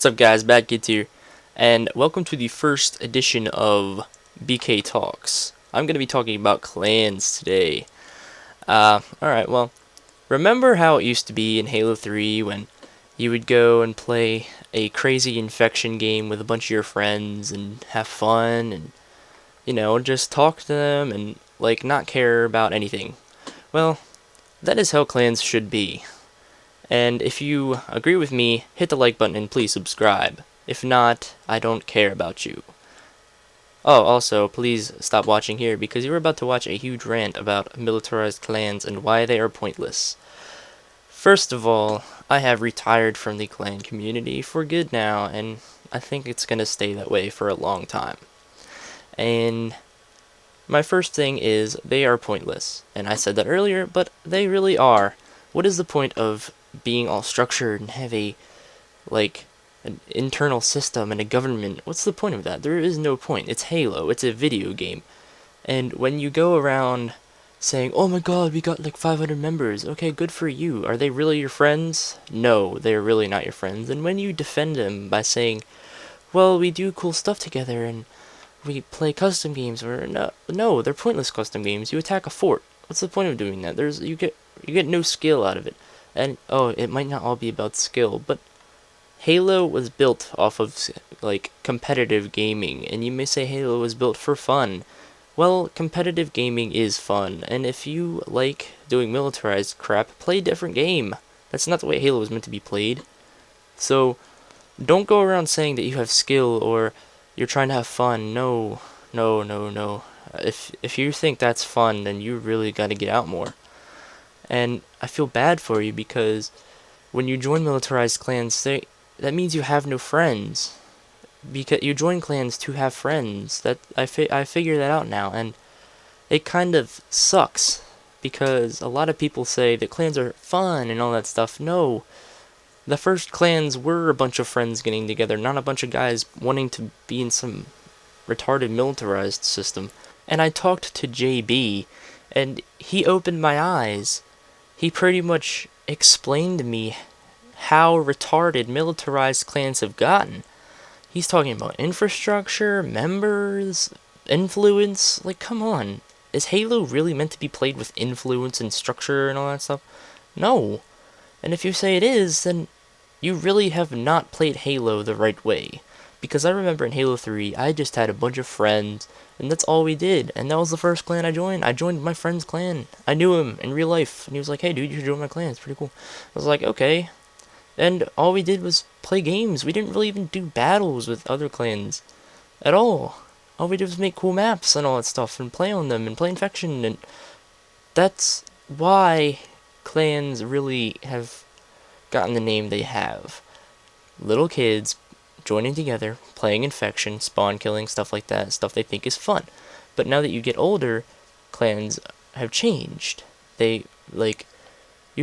up, guys? Bad Kids here, and welcome to the first edition of BK Talks. I'm going to be talking about clans today. Alright, well, remember how it used to be in Halo 3 when you would go and play a crazy infection game with a bunch of your friends and have fun and, just talk to them and, not care about anything? Well, that is how clans should be. And if you agree with me, hit the like button and please subscribe. If not, I don't care about you. Oh, also, please stop watching here because you're about to watch a huge rant about militarized clans and why they are pointless. First of all, I have retired from the clan community for good now, and I think it's gonna stay that way for a long time. And my first thing is they are pointless. And I said that earlier, but they really are. What is the point of being all structured and have an internal system and a government? What's the point of that? There is no point. It's Halo. It's a video game. And when you go around saying, oh my god, we got like 500 members, okay, good for you. Are they really your friends? No, they're really not your friends. And when you defend them by saying, well, we do cool stuff together and we play custom games, or no, they're pointless custom games. You attack a fort. What's the point of doing that? You get no skill out of it. And it might not all be about skill, but Halo was built off of competitive gaming, and you may say Halo was built for fun. Well, competitive gaming is fun, and if you like doing militarized crap, play a different game. That's not the way Halo was meant to be played. So, don't go around saying that you have skill or you're trying to have fun. No, no, no, no. If you think that's fun, then you really got to get out more. And I feel bad for you because when you join militarized clans, that means you have no friends. Because you join clans to have friends. I figure that out now, and it kind of sucks because a lot of people say that clans are fun and all that stuff. No, the first clans were a bunch of friends getting together, not a bunch of guys wanting to be in some retarded militarized system. And I talked to JB, and he opened my eyes. He pretty much explained to me how retarded militarized clans have gotten. He's talking about infrastructure, members, influence. Like, come on. Is Halo really meant to be played with influence and structure and all that stuff? No. And if you say it is, then you really have not played Halo the right way. Because I remember in Halo 3, I just had a bunch of friends, and that's all we did. And that was the first clan I joined. I joined my friend's clan. I knew him in real life, and he was like, hey dude, you should join my clan, it's pretty cool. I was like, okay. And all we did was play games. We didn't really even do battles with other clans at all. All we did was make cool maps and all that stuff, and play on them, and play Infection, and that's why clans really have gotten the name they have. Little kids joining together, playing Infection, spawn killing, stuff like that, stuff they think is fun. But now that you get older, clans have changed. You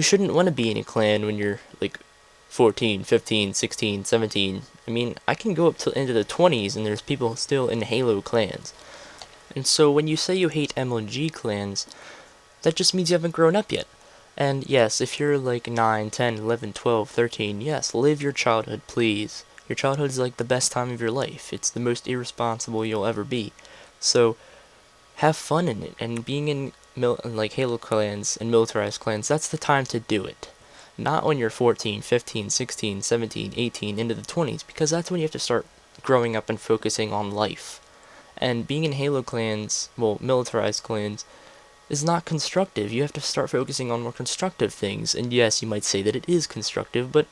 shouldn't want to be in a clan when you're 14, 15, 16, 17. I mean, I can go up to into the 20s and there's people still in Halo clans. And so when you say you hate MLG clans, that just means you haven't grown up yet. And yes, if you're 9, 10, 11, 12, 13, yes, live your childhood, please. Your childhood is the best time of your life. It's the most irresponsible you'll ever be. So, have fun in it. And being in Halo clans and militarized clans, that's the time to do it. Not when you're 14, 15, 16, 17, 18, into the 20s, because that's when you have to start growing up and focusing on life. And being in Halo clans, well, militarized clans, is not constructive. You have to start focusing on more constructive things. And yes, you might say that it is constructive, but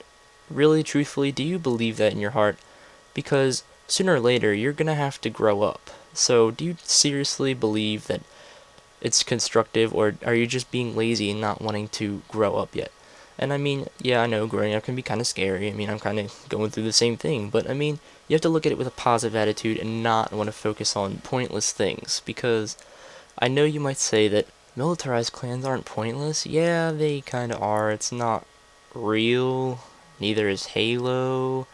really, truthfully, do you believe that in your heart? Because sooner or later, you're gonna have to grow up. So, do you seriously believe that it's constructive, or are you just being lazy and not wanting to grow up yet? And I mean, yeah, I know growing up can be kind of scary. I mean, I'm kind of going through the same thing. But I mean, you have to look at it with a positive attitude and not want to focus on pointless things. Because I know you might say that militarized clans aren't pointless. Yeah, they kind of are. It's not real. Neither is Halo.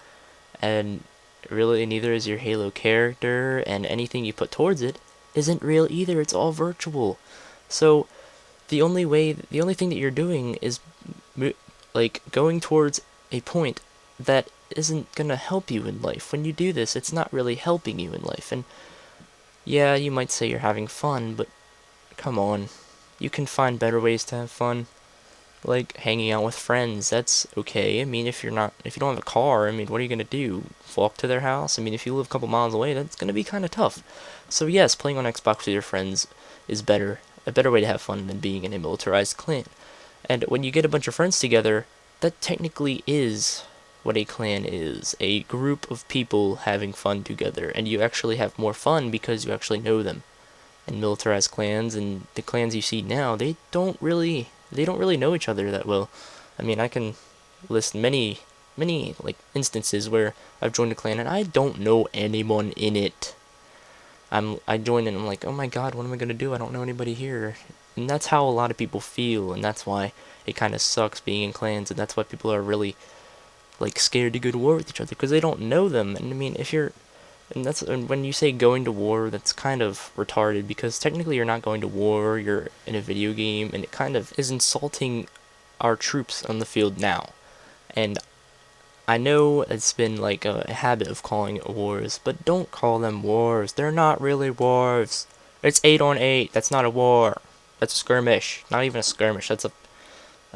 And really, neither is your Halo character. And anything you put towards it isn't real either. It's all virtual. So, the only thing that you're doing is going towards a point that isn't gonna help you in life. When you do this, it's not really helping you in life. And yeah, you might say you're having fun, but come on. You can find better ways to have fun. Like hanging out with friends, that's okay. I mean, if you don't have a car, I mean, what are you gonna do? Walk to their house? I mean, if you live a couple miles away, that's gonna be kind of tough. So yes, playing on Xbox with your friends is a better way to have fun than being in a militarized clan. And when you get a bunch of friends together, that technically is what a clan is, a group of people having fun together, and you actually have more fun because you actually know them. And militarized clans and the clans you see now, they don't really know each other that well. I mean, I can list many like instances where I've joined a clan and I don't know anyone in it. I join and I'm like, oh my god, what am I gonna do? I don't know anybody here. And that's how a lot of people feel, and that's why it kind of sucks being in clans, and that's why people are really like scared to go to war with each other because they don't know them. And I mean, and when you say going to war, that's kind of retarded because technically you're not going to war, you're in a video game, and it kind of is insulting our troops on the field now. And I know it's been like a habit of calling it wars, but don't call them wars. They're not really wars. It's 8 on 8. That's not a war. That's a skirmish. Not even a skirmish. That's a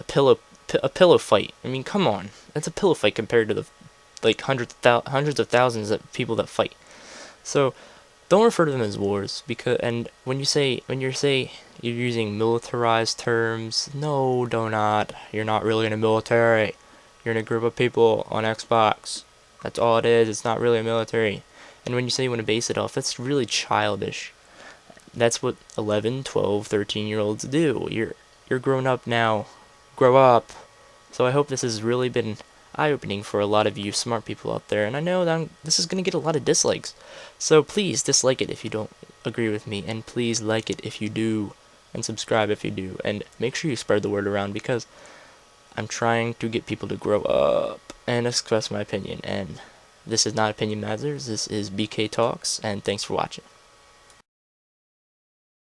pillow fight. I mean, come on. That's a pillow fight compared to the like hundreds of thousands of people that fight. So don't refer to them as wars because and when you're using militarized terms, no, do not. You're not really in a military. You're in a group of people on Xbox. That's all it is. It's not really a military. And when you say you want to base it off, that's really childish. That's what 11, 12, 13-year-olds do. You're grown up now. Grow up. So I hope this has really been eye-opening for a lot of you smart people out there. And I know that this is going to get a lot of dislikes. So please dislike it if you don't agree with me. And please like it if you do. And subscribe if you do. And make sure you spread the word around because I'm trying to get people to grow up and express my opinion. And this is not Opinion Matters. This is BK Talks. And thanks for watching.